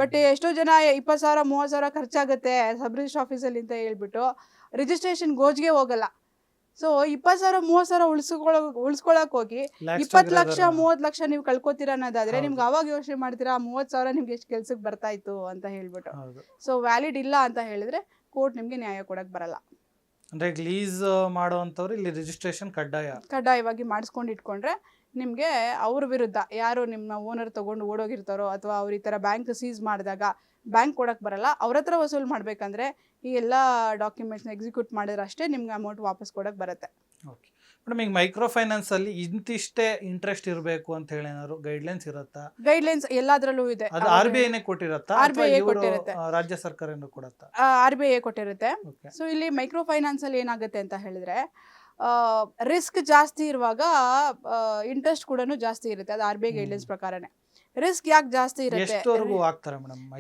ಬಟ್ ಎಷ್ಟೋ ಜನ 20,000 30,000 ಖರ್ಚಾಗುತ್ತೆ ಸಬ್ ರಿಜಿಸ್ಟರ್ ಆಫೀಸಲ್ಲಿ ಅಂತ ಹೇಳ್ಬಿಟ್ಟು ರಿಜಿಸ್ಟ್ರೇಷನ್ ಗೋಜ್ಗೆ ಹೋಗಲ್ಲ. ಸೊ 20,000 30,000 ಉಳಿಸ್ಕೊಳಕ್ ಹೋಗಿ 20 ಲಕ್ಷ 30 ಲಕ್ಷ ನೀವು ಕಳ್ಕೊತೀರಾ ಅನ್ನೋದಾದ್ರೆ ನಿಮ್ಗೆ ಅವಾಗ ಯೋಚನೆ ಮಾಡ್ತೀರಾ 30,000 ನಿಮ್ಗೆ ಎಷ್ಟು ಕೆಲ್ಸಕ್ಕೆ ಬರ್ತಾ ಇತ್ತು ಅಂತ ಹೇಳ್ಬಿಟ್ಟು. ಸೊ ವ್ಯಾಲಿಡ್ ಇಲ್ಲ ಅಂತ ಹೇಳಿದ್ರೆ ಕೋರ್ಟ್ ನಿಮ್ಗೆ ನ್ಯಾಯ ಕೊಡಕ್ ಬರಲ್ಲ. ಅಂದ್ರೆ ಲೀಸ್ ಮಾಡುವಂತವ್ರು ಇಲ್ಲಿ ರಿಜಿಸ್ಟ್ರೇಷನ್ ಕಡ್ಡಾಯವಾಗಿ ಮಾಡಿಸ್ಕೊಂಡು ಇಟ್ಕೊಂಡ್ರೆ ನಿಮಗೆ ಅವ್ರ ವಿರುದ್ಧ ಯಾರು ನಿಮ್ಮ ಓನರ್ ತಗೊಂಡು ಓಡೋಗಿರ್ತಾರೋ ಅಥವಾ ಅವ್ರ ಈ ಥರ ಬ್ಯಾಂಕ್ ಸೀಸ್ ಮಾಡಿದಾಗ ಬ್ಯಾಂಕ್ ಕೊಡಕ್ಕೆ ಬರಲ್ಲ, ಅವ್ರ ಹತ್ರ ವಸೂಲು ಮಾಡಬೇಕಂದ್ರೆ ಈ ಎಲ್ಲ ಡಾಕ್ಯುಮೆಂಟ್ಸ್ನ ಎಕ್ಸಿಕ್ಯೂಟ್ ಮಾಡಿದ್ರೆ ಅಷ್ಟೇ ನಿಮ್ಗೆ ಅಮೌಂಟ್ ವಾಪಸ್ ಕೊಡಕ್ಕೆ ಬರುತ್ತೆ. ಓಕೆ ಮೇಡಮ್, ಈಗ ಮೈಕ್ರೋ ಫೈನಾನ್ಸಲ್ಲಿ ಇಂತಿಷ್ಟೇ ಇಂಟ್ರೆಸ್ಟ್ ಇರಬೇಕು ಅಂತ ಹೇಳಿ ಏನಾದ್ರು ಗೈಡ್ಲೈನ್ಸ್ ಇರುತ್ತಾ? ಗೈಡ್ಲೈನ್ಸ್ ಎಲ್ಲದರಲ್ಲೂ ಇದೆ. ಅದು RBI ಕೊಟ್ಟಿರುತ್ತಾ? RBI ಕೊಟ್ಟಿರುತ್ತೆ. ರಾಜ್ಯ ಸರ್ಕಾರ ಕೊಡುತ್ತಾ? RBI ಕೊಟ್ಟಿರುತ್ತೆ. ಸೊ ಇಲ್ಲಿ ಮೈಕ್ರೋ ಫೈನಾನ್ಸಲ್ಲಿ ಏನಾಗುತ್ತೆ ಅಂತ ಹೇಳಿದ್ರೆ ರಿಸ್ಕ್ ಜಾಸ್ತಿ ಇರುವಾಗ ಇಂಟ್ರೆಸ್ಟ್ ಕೂಡ ಜಾಸ್ತಿ ಇರುತ್ತೆ. ಅದು RBI ಗೈಡ್ಲೈನ್ಸ್ ಪ್ರಕಾರನೇ. ರಿಸ್ಕ್ ಯಾಕೆ ಜಾಸ್ತಿ ಇರುತ್ತೆ?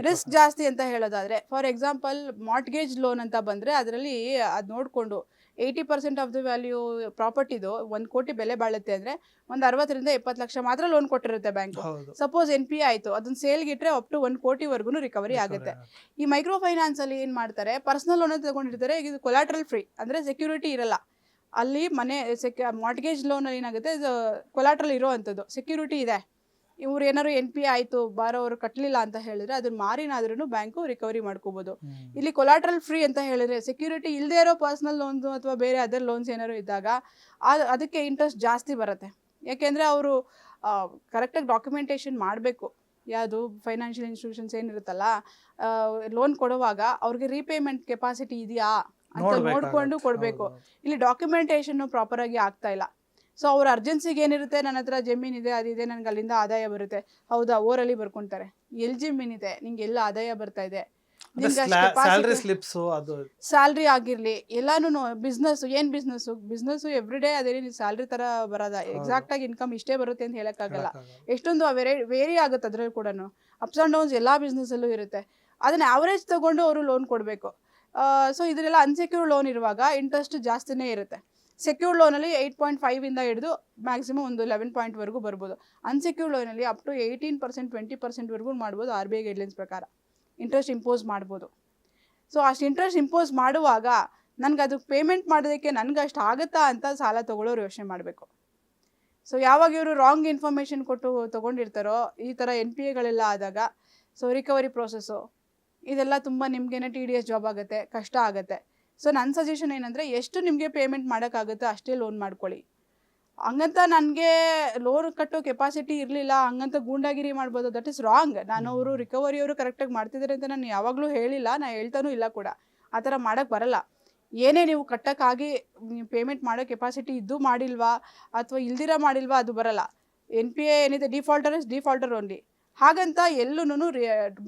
ರಿಸ್ಕ್ ಜಾಸ್ತಿ ಅಂತ ಹೇಳೋದಾದ್ರೆ ಫಾರ್ ಎಕ್ಸಾಂಪಲ್ ಮಾರ್ಟ್ಗೇಜ್ ಲೋನ್ ಅಂತ ಬಂದ್ರೆ ಅದರಲ್ಲಿ ಅದು ನೋಡಿಕೊಂಡು 80% ಆಫ್ ದ ವ್ಯಾಲ್ಯೂ ಪ್ರಾಪರ್ಟಿದು 1 ಕೋಟಿ ಬೆಲೆ ಬಾಳುತ್ತೆ ಅಂದ್ರೆ ಒಂದು 60 ರಿಂದ 70 ಲಕ್ಷ ಮಾತ್ರ ಲೋನ್ ಕೊಟ್ಟಿರುತ್ತೆ ಬ್ಯಾಂಕ್. ಸಪೋಸ್ NPA ಆಯ್ತು, ಅದನ್ನ ಸೇಲ್ಗಿಟ್ರೆ ಅಪ್ ಟು 1 ಕೋಟಿವರೆಗೂ ರಿಕವರಿ ಆಗುತ್ತೆ. ಈ ಮೈಕ್ರೋ ಫೈನಾನ್ಸ್ ಅಲ್ಲಿ ಏನ್ ಮಾಡ್ತಾರೆ, ಪರ್ಸನಲ್ ಲೋನ್ ತಗೊಂಡಿರ್ತಾರೆ, ಇದು ಕೊಲಾಟ್ರಲ್ ಫ್ರೀ ಅಂದ್ರೆ ಸೆಕ್ಯೂರಿಟಿ ಇರಲ್ಲ. ಅಲ್ಲಿ ಮನೆ ಮಾರ್ಟ್ಗೇಜ್ ಲೋನ್ ಅಲ್ಲಿ ಏನಾಗುತ್ತೆ, ಕೊಲಾಟ್ರಲ್ ಇರೋ ಅಂಥದ್ದು ಸೆಕ್ಯೂರಿಟಿ ಇದೆ. ಇವ್ರು ಏನಾದ್ರು NPA ಆಯಿತು ಬಾರೋರು ಕಟ್ಟಲಿಲ್ಲ ಅಂತ ಹೇಳಿದ್ರೆ ಅದನ್ನ ಮಾರಿನಾದ್ರೂ ಬ್ಯಾಂಕು ರಿಕವರಿ ಮಾಡ್ಕೋಬೋದು. ಇಲ್ಲಿ ಕೊಲಾಟ್ರಲ್ ಫ್ರೀ ಅಂತ ಹೇಳಿದ್ರೆ ಸೆಕ್ಯೂರಿಟಿ ಇಲ್ಲದೆ ಇರೋ ಪರ್ಸನಲ್ ಲೋನ್ಸ್ ಅಥವಾ ಬೇರೆ ಅದರ್ ಲೋನ್ಸ್ ಏನಾದ್ರು ಇದ್ದಾಗ ಅದಕ್ಕೆ ಇಂಟ್ರೆಸ್ಟ್ ಜಾಸ್ತಿ ಬರುತ್ತೆ. ಯಾಕೆಂದರೆ ಅವರು ಕರೆಕ್ಟಾಗಿ ಡಾಕ್ಯುಮೆಂಟೇಷನ್ ಮಾಡಬೇಕು. ಯಾವುದು ಫೈನಾನ್ಷಿಯಲ್ ಇನ್ಸ್ಟಿಟ್ಯೂಷನ್ಸ್ ಏನಿರುತ್ತಲ್ಲ ಲೋನ್ ಕೊಡುವಾಗ ಅವ್ರಿಗೆ ರೀಪೇಮೆಂಟ್ ಕೆಪಾಸಿಟಿ ಇದೆಯಾ ಅಂತ ನೋಡಿಕೊಂಡು ಕೊಡಬೇಕು. ಇಲ್ಲಿ ಡಾಕ್ಯುಮೆಂಟೇಷನ್ನು ಪ್ರಾಪರಾಗಿ ಆಗ್ತಾ ಇಲ್ಲ. ಸೊ ಅವ್ರ ಅರ್ಜೆನ್ಸಿಗೆ ಏನಿರುತ್ತೆ, ನನ್ನ ಹತ್ರ ಜಮೀನಿದೆ ಅದಿದೆ, ನನಗೆ ಅಲ್ಲಿಂದ ಆದಾಯ ಬರುತ್ತೆ, ಹೌದಾ ಓರಲ್ಲಿ ಬರ್ಕೊಂತಾರೆ, ಎಲ್ಲಿ ಜಮೀನಿದೆ, ನಿಂಗೆ ಎಲ್ಲ ಆದಾಯ ಬರ್ತಾ ಇದೆ, ಸ್ಯಾಲ್ರಿ ಆಗಿರ್ಲಿ ಎಲ್ಲಾನು ಬಿಸ್ನೆಸ್ ಏನ್ ಬಿಸ್ನೆಸ್ ಎವ್ರಿ ಡೇ ಅದೇ ಸ್ಯಾಲ್ರಿ ತರ ಬರೋದ, ಎಕ್ಸಾಕ್ಟ್ ಆಗಿ ಇನ್ಕಮ್ ಇಷ್ಟೇ ಬರುತ್ತೆ ಅಂತ ಹೇಳಕ್ಕಾಗಲ್ಲ. ಎಷ್ಟೊಂದು ವೇರಿ ಆಗುತ್ತೆ ಅದ್ರಲ್ಲಿ ಕೂಡ, ಅಪ್ಸ್ ಅಂಡ್ ಡೌನ್ಸ್ ಎಲ್ಲಾ ಬಿಸ್ನೆಸ್ ಅಲ್ಲೂ ಇರುತ್ತೆ. ಅದನ್ನ ಆವರೇಜ್ ತಗೊಂಡು ಅವರು ಲೋನ್ ಕೊಡಬೇಕು. ಸೊ ಇದರೆಲ್ಲ ಅನ್ಸೆಕ್ಯೂರ್ಡ್ ಲೋನ್ ಇರುವಾಗ ಇಂಟ್ರೆಸ್ಟ್ ಜಾಸ್ತಿನೇ ಇರುತ್ತೆ. ಸೆಕ್ಯೂರ್ಡ್ ಲೋನಲ್ಲಿ 8.5 ಇಂದ ಹಿಡಿದು ಮ್ಯಾಕ್ಸಿಮಮ್ ಒಂದು 11 ವರೆಗೂ ಬರ್ಬೋದು. ಅನ್ಸೆಕ್ಯೂರ್ಡ್ ಲೋನಲ್ಲಿ ಅಪ್ ಟು 18% 20% ವರೆಗೂ ಮಾಡ್ಬೋದು. RBI ಗೈಡ್ಲೈನ್ಸ್ ಪ್ರಕಾರ ಇಂಟ್ರೆಸ್ಟ್ ಇಂಪೋಸ್ ಮಾಡ್ಬೋದು. ಸೊ ಅಷ್ಟು ಇಂಟ್ರೆಸ್ಟ್ ಇಂಪೋಸ್ ಮಾಡುವಾಗ ನನಗೆ ಅದಕ್ಕೆ ಪೇಮೆಂಟ್ ಮಾಡೋದಕ್ಕೆ ನನಗೆ ಅಷ್ಟು ಆಗುತ್ತಾ ಅಂತ ಸಾಲ ತೊಗೊಳ್ಳೋರು ಯೋಚನೆ ಮಾಡಬೇಕು. ಸೊ ಯಾವಾಗ ಇವರು ರಾಂಗ್ ಇನ್ಫಾರ್ಮೇಷನ್ ಕೊಟ್ಟು ತೊಗೊಂಡಿರ್ತಾರೋ ಈ ಥರ NPAಗಳೆಲ್ಲ ಆದಾಗ ಸೊ ರಿಕವರಿ ಪ್ರೋಸೆಸ್ಸು ಇದೆಲ್ಲ ತುಂಬ ನಿಮಗೇನೆ TDS ಜಾಬ್ ಆಗುತ್ತೆ, ಕಷ್ಟ ಆಗುತ್ತೆ. ಸೊ ನನ್ನ ಸಜೆಷನ್ ಏನಂದರೆ, ಎಷ್ಟು ನಿಮಗೆ ಪೇಮೆಂಟ್ ಮಾಡೋಕ್ಕಾಗುತ್ತೆ ಅಷ್ಟೇ ಲೋನ್ ಮಾಡ್ಕೊಳ್ಳಿ. ಹಂಗಂತ ನನಗೆ ಲೋನ್ ಕಟ್ಟೋ ಕೆಪಾಸಿಟಿ ಇರಲಿಲ್ಲ, ಹಂಗಂತ ಗೂಂಡಾಗಿರಿ ಮಾಡ್ಬೋದು, ದಟ್ ಇಸ್ ರಾಂಗ್. ನಾನು ಅವರು ರಿಕವರಿಯವರು ಕರೆಕ್ಟಾಗಿ ಮಾಡ್ತಿದ್ದಾರೆ ಅಂತ ನಾನು ಯಾವಾಗಲೂ ಹೇಳಿಲ್ಲ, ನಾನು ಹೇಳ್ತಾನೂ ಇಲ್ಲ ಕೂಡ. ಆ ಥರ ಮಾಡೋಕ್ಕೆ ಬರಲ್ಲ. ಏನೇ ನೀವು ಕಟ್ಟೋಕ್ಕಾಗಿ ನೀವು ಪೇಮೆಂಟ್ ಮಾಡೋ ಕೆಪಾಸಿಟಿ ಇದ್ದು ಮಾಡಿಲ್ವಾ ಅಥವಾ ಇಲ್ದಿರ ಮಾಡಿಲ್ವಾ ಅದು ಬರಲ್ಲ. NPA ಏನಿದೆ, ಡಿಫಾಲ್ಟರ್ ಇಸ್ ಡಿಫಾಲ್ಟರ್ ಓನ್ಲಿ. ಹಾಗಂತ ಎಲ್ಲೂ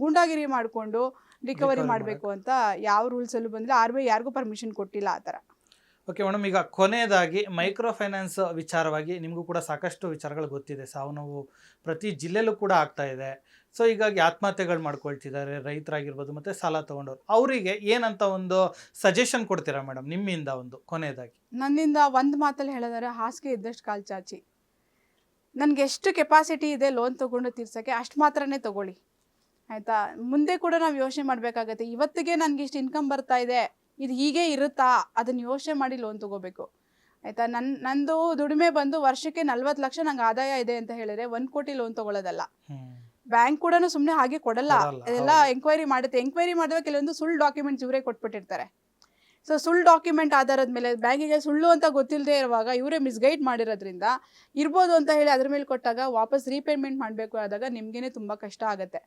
ಗೂಂಡಾಗಿರಿ ಮಾಡಿಕೊಂಡು ರಿಕವರಿ ಮಾಡಬೇಕು ಅಂತ ಯಾವ ರೂಲ್ಸಲ್ಲೂ ಬಂದಿಲ್ಲ. RBI ಯಾರಿಗೂ ಪರ್ಮಿಷನ್ ಕೊಟ್ಟಿಲ್ಲ ಆ ಥರ. ಓಕೆ ಮೇಡಮ್, ಈಗ ಕೊನೆಯದಾಗಿ ಮೈಕ್ರೋ ಫೈನಾನ್ಸ್ ವಿಚಾರವಾಗಿ ನಿಮಗೂ ಕೂಡ ಸಾಕಷ್ಟು ವಿಚಾರಗಳು ಗೊತ್ತಿದೆ. ಸಾವು ನೋವು ಪ್ರತಿ ಜಿಲ್ಲೆಯಲ್ಲೂ ಕೂಡ ಆಗ್ತಾ ಇದೆ. ಸೊ ಹೀಗಾಗಿ ಆತ್ಮಹತ್ಯೆಗಳು ಮಾಡ್ಕೊಳ್ತಿದ್ದಾರೆ ರೈತರಾಗಿರ್ಬೋದು ಮತ್ತು ಸಾಲ ತೊಗೊಂಡವ್ರು. ಅವರಿಗೆ ಏನಂತ ಒಂದು ಸಜೆಷನ್ ಕೊಡ್ತೀರಾ ಮೇಡಮ್ ನಿಮ್ಮಿಂದ? ಒಂದು ಕೊನೆಯದಾಗಿ ನನ್ನಿಂದ ಒಂದು ಮಾತಲ್ಲಿ ಹೇಳಿದರೆ, ಹಾಸಿಗೆ ಇದ್ದಷ್ಟು ಕಾಲು ಚಾಚಿ. ನನಗೆ ಎಷ್ಟು ಕೆಪಾಸಿಟಿ ಇದೆ ಲೋನ್ ತೊಗೊಂಡು ತೀರ್ಸೋಕ್ಕೆ ಅಷ್ಟು ಮಾತ್ರನೇ ತೊಗೊಳ್ಳಿ, ಆಯಿತಾ? ಮುಂದೆ ಕೂಡ ನಾವು ಯೋಚನೆ ಮಾಡಬೇಕಾಗತ್ತೆ. ಇವತ್ತಿಗೆ ನನಗೆ ಇಷ್ಟು ಇನ್ಕಮ್ ಬರ್ತಾ ಇದೆ, ಇದು ಹೀಗೆ ಇರುತ್ತಾ, ಅದನ್ನು ಯೋಚನೆ ಮಾಡಿ ಲೋನ್ ತೊಗೋಬೇಕು, ಆಯಿತಾ? ನಂದು ದುಡಿಮೆ ಬಂದು ವರ್ಷಕ್ಕೆ 40 ಲಕ್ಷ ನಂಗೆ ಆದಾಯ ಇದೆ ಅಂತ ಹೇಳಿದ್ರೆ 1 ಕೋಟಿ ಲೋನ್ ತೊಗೊಳ್ಳೋದಲ್ಲ. ಬ್ಯಾಂಕ್ ಕೂಡ ಸುಮ್ಮನೆ ಹಾಗೆ ಕೊಡಲ್ಲ, ಅದೆಲ್ಲ ಎಂಕ್ವೈರಿ ಮಾಡುತ್ತೆ. ಎಂಕ್ವೈರಿ ಮಾಡಿದಾಗ ಕೆಲವೊಂದು ಸುಳ್ಳು ಡಾಕ್ಯುಮೆಂಟ್ಸ್ ಇವರೇ ಕೊಟ್ಬಿಟ್ಟಿರ್ತಾರೆ. ಸೊ ಸುಳ್ಳು ಡಾಕ್ಯುಮೆಂಟ್ ಆಧಾರದ ಮೇಲೆ ಬ್ಯಾಂಕಿಗೆ ಸುಳ್ಳು ಅಂತ ಗೊತ್ತಿಲ್ಲದೆ ಇರುವಾಗ ಇವರೇ ಮಿಸ್ಗೈಡ್ ಮಾಡಿರೋದ್ರಿಂದ ಇರ್ಬೋದು ಅಂತ ಹೇಳಿ ಅದ್ರ ಮೇಲೆ ಕೊಟ್ಟಾಗ ವಾಪಸ್ ರೀಪೇಮೆಂಟ್ ಮಾಡಬೇಕು ಆದಾಗ ನಿಮಗೇನೆ ತುಂಬ ಕಷ್ಟ ಆಗುತ್ತೆ.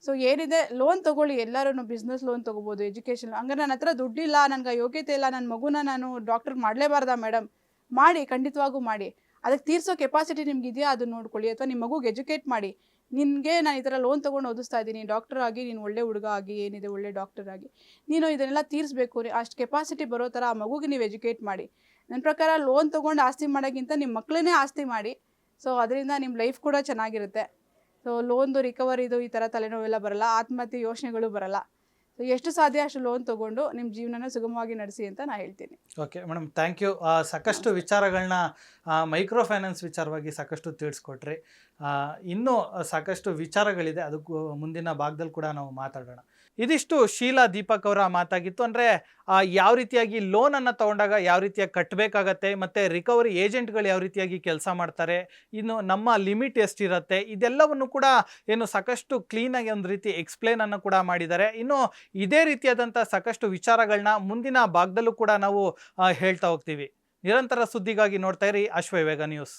ಸೊ ಏನಿದೆ, ಲೋನ್ ತೊಗೊಳ್ಳಿ. ಎಲ್ಲರೂ ಬಿಸ್ನೆಸ್ ಲೋನ್ ತೊಗೋಬೋದು, ಎಜುಕೇಷನ್. ಹಂಗಾರೆ ನನ್ನ ಹತ್ರ ದುಡ್ಡಿಲ್ಲ, ನನಗೆ ಯೋಗ್ಯತೆ ಇಲ್ಲ, ನನ್ನ ಮಗುನ ನಾನು ಡಾಕ್ಟರ್ ಮಾಡಲೇಬಾರ್ದಾ ಮೇಡಮ್? ಮಾಡಿ, ಖಂಡಿತವಾಗೂ ಮಾಡಿ. ಅದಕ್ಕೆ ತೀರ್ಸೋ ಕೆಪಾಸಿಟಿ ನಿಮ್ಗೆ ಇದೆಯಾ ಅದು ನೋಡ್ಕೊಳ್ಳಿ. ಅಥವಾ ನಿಮ್ಮ ಮಗುಗೆ ಎಜುಕೇಟ್ ಮಾಡಿ. ನಿನಗೆ ನಾನು ಈ ಥರ ಲೋನ್ ತೊಗೊಂಡು ಓದಿಸ್ತಾ ಇದ್ದೀನಿ, ಡಾಕ್ಟರ್ ಆಗಿ ನೀನು ಒಳ್ಳೆ ಹುಡುಗ ಆಗಿ, ಏನಿದೆ ಒಳ್ಳೆ ಡಾಕ್ಟರ್ ಆಗಿ ನೀನು ಇದನ್ನೆಲ್ಲ ತೀರಿಸ್ಬೇಕು. ಅಷ್ಟು ಕೆಪಾಸಿಟಿ ಬರೋ ಥರ ಆ ಮಗುಗೆ ನೀವು ಎಜುಕೇಟ್ ಮಾಡಿ. ನನ್ನ ಪ್ರಕಾರ ಲೋನ್ ತೊಗೊಂಡು ಆಸ್ತಿ ಮಾಡೋಕ್ಕಿಂತ ನಿಮ್ಮ ಮಕ್ಕಳನ್ನೇ ಆಸ್ತಿ ಮಾಡಿ. ಸೊ ಅದರಿಂದ ನಿಮ್ಮ ಲೈಫ್ ಕೂಡ ಚೆನ್ನಾಗಿರುತ್ತೆ. ಸೊ ಲೋನ್ದು ರಿಕವರಿದು ಈ ಥರ ತಲೆನೋವೆಲ್ಲ ಬರಲ್ಲ, ಆತ್ಮಹತ್ಯೆ ಯೋಚನೆಗಳು ಬರಲ್ಲ. ಸೊ ಎಷ್ಟು ಸಾಧ್ಯ ಅಷ್ಟು ಲೋನ್ ತೊಗೊಂಡು ನಿಮ್ಮ ಜೀವನನ ಸುಗಮವಾಗಿ ನಡೆಸಿ ಅಂತ ನಾನು ಹೇಳ್ತೀನಿ. Okay madam, thank you. ಸಾಕಷ್ಟು ವಿಚಾರಗಳನ್ನ ಮೈಕ್ರೋ ಫೈನಾನ್ಸ್ ವಿಚಾರವಾಗಿ ಸಾಕಷ್ಟು ತಿಳಿಸ್ಕೊಟ್ರಿ. ಇನ್ನೂ ಸಾಕಷ್ಟು ವಿಚಾರಗಳಿದೆ, ಅದಕ್ಕೂ ಮುಂದಿನ ಭಾಗದಲ್ಲಿ ಕೂಡ ನಾವು ಮಾತಾಡೋಣ. ಇದಿಷ್ಟು ಶೀಲಾ ದೀಪಕ್ ಅವರ ಮಾತಾಗಿತ್ತು. ಅಂದರೆ ಯಾವ ರೀತಿಯಾಗಿ ಲೋನನ್ನು ತೊಗೊಂಡಾಗ ಯಾವ ರೀತಿಯಾಗಿ ಕಟ್ಟಬೇಕಾಗತ್ತೆ, ಮತ್ತು ರಿಕವರಿ ಏಜೆಂಟ್ಗಳು ಯಾವ ರೀತಿಯಾಗಿ ಕೆಲಸ ಮಾಡ್ತಾರೆ, ಇನ್ನು ನಮ್ಮ ಲಿಮಿಟ್ ಎಷ್ಟಿರುತ್ತೆ, ಇದೆಲ್ಲವನ್ನು ಕೂಡ ಏನು ಸಾಕಷ್ಟು ಕ್ಲೀನಾಗಿ ಒಂದು ರೀತಿ ಎಕ್ಸ್ಪ್ಲೇನನ್ನು ಕೂಡ ಮಾಡಿದ್ದಾರೆ. ಇನ್ನು ಇದೇ ರೀತಿಯಾದಂಥ ಸಾಕಷ್ಟು ವಿಚಾರಗಳನ್ನ ಮುಂದಿನ ಭಾಗದಲ್ಲೂ ಕೂಡ ನಾವು ಹೇಳ್ತಾ ಹೋಗ್ತೀವಿ. ನಿರಂತರ ಸುದ್ದಿಗಾಗಿ ನೋಡ್ತಾ ಇರಿ ಅಶ್ವವೇಗ ನ್ಯೂಸ್.